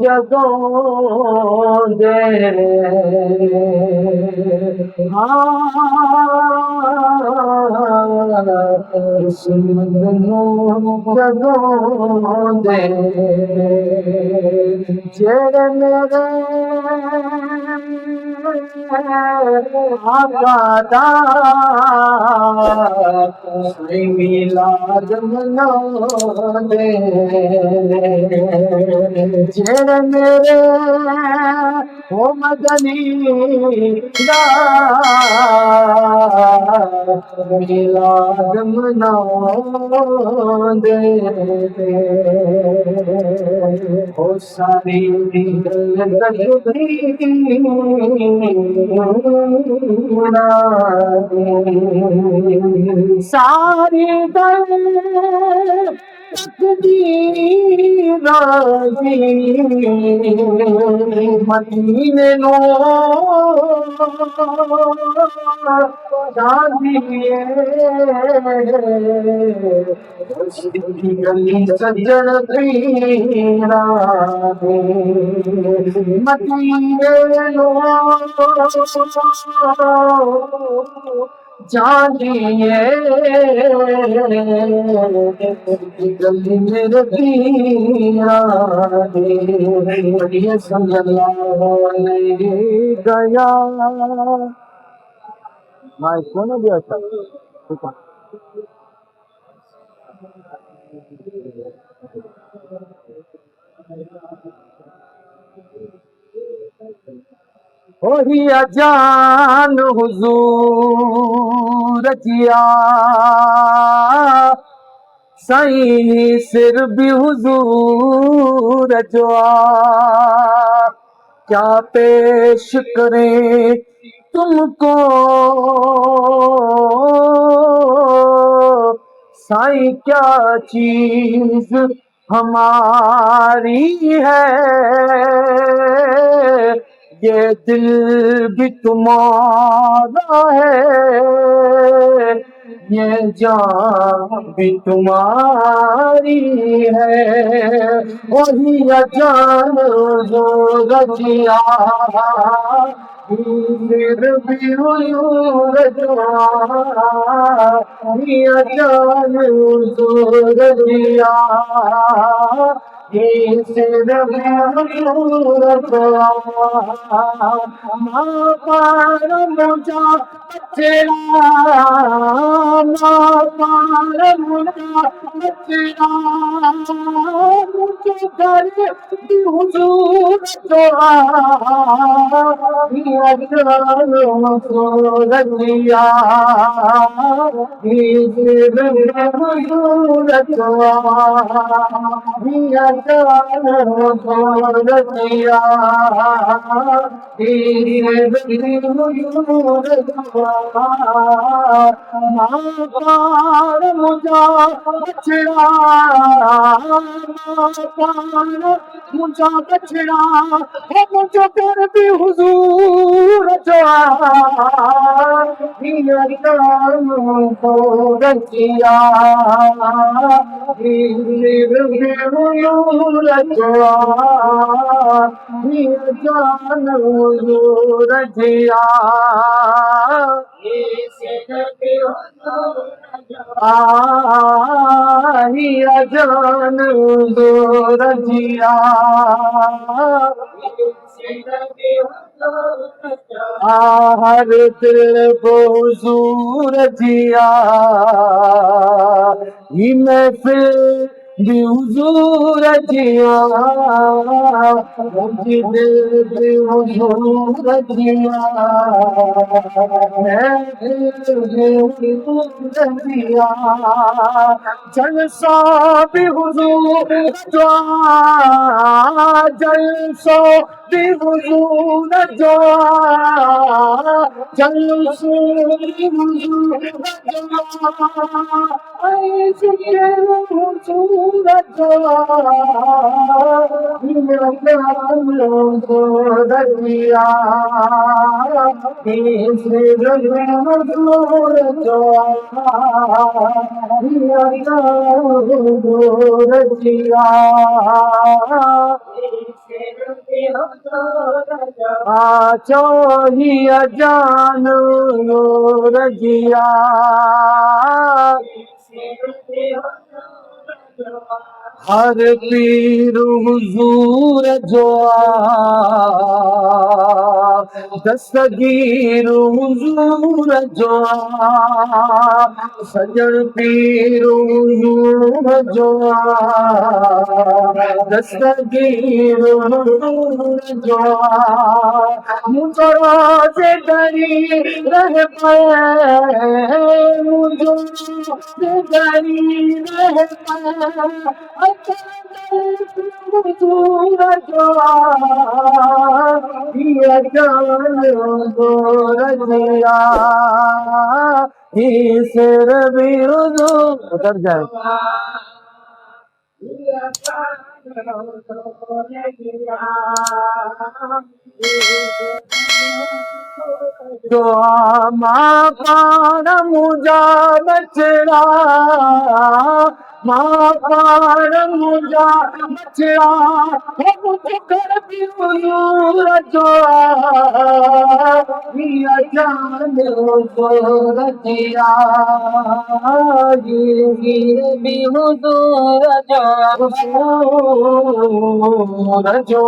जगों दे जगों दे जेड़े मेरे आका मिलाद मनांदे जेड़े मेरे ओ मदनी दा मिलाद मनांदे ओ सारी दिल सारी दर तकदीर मदीने नो जानिए गली सज्जन पीरा मदीने नो जानिए गली मेरे पीरा दे सल्लल्लाहु अलैहि गया मैं सुन दिया था ठीक है वही अजान हुजूर जिया सही सिर भी हुजूर जोआ क्या पेश करें तुमको साई क्या चीज हमारी है ये दिल भी तुम्हारा है ये जान भी तुम्हारी है वही अजान जो रजिया फिर भी अजान जो रजिया मुझा मुझे घर हुजूर रजिया मुझा बछड़ा मुझा बछड़ा मुझो कर भी हुजूर रजिया जान रजिया जान रजिया हर दिल को हुजूर जिया ही महफिल भी हुजूर जिया दिल भी हुजूर जिया जिया जलसा भी हुजूर जलसो भी हुजूर जलसो भी हुजूर हुजूर रजिया सिर मज़ूर जो रजिया चो हीअ जान रजिया हर पीर हुजूर जो दस्तगीर हुजूर जो सजण पीर हुजूर जो दस्तगीर हुजूर जो मुझो से डरी रह पे मुझो से डरी रह पे हुजूर जो ये जान रजिया ही सिर भी हुजूर उतर जाए दुआ मां पाण मुंहिंजा बचड़ा मां पाण मुंहिंजा बचड़ा मुंहिंजे घर बि हुजूर जो हीअ जान रजिया हीअ बि हुजूर जो हुजूर जो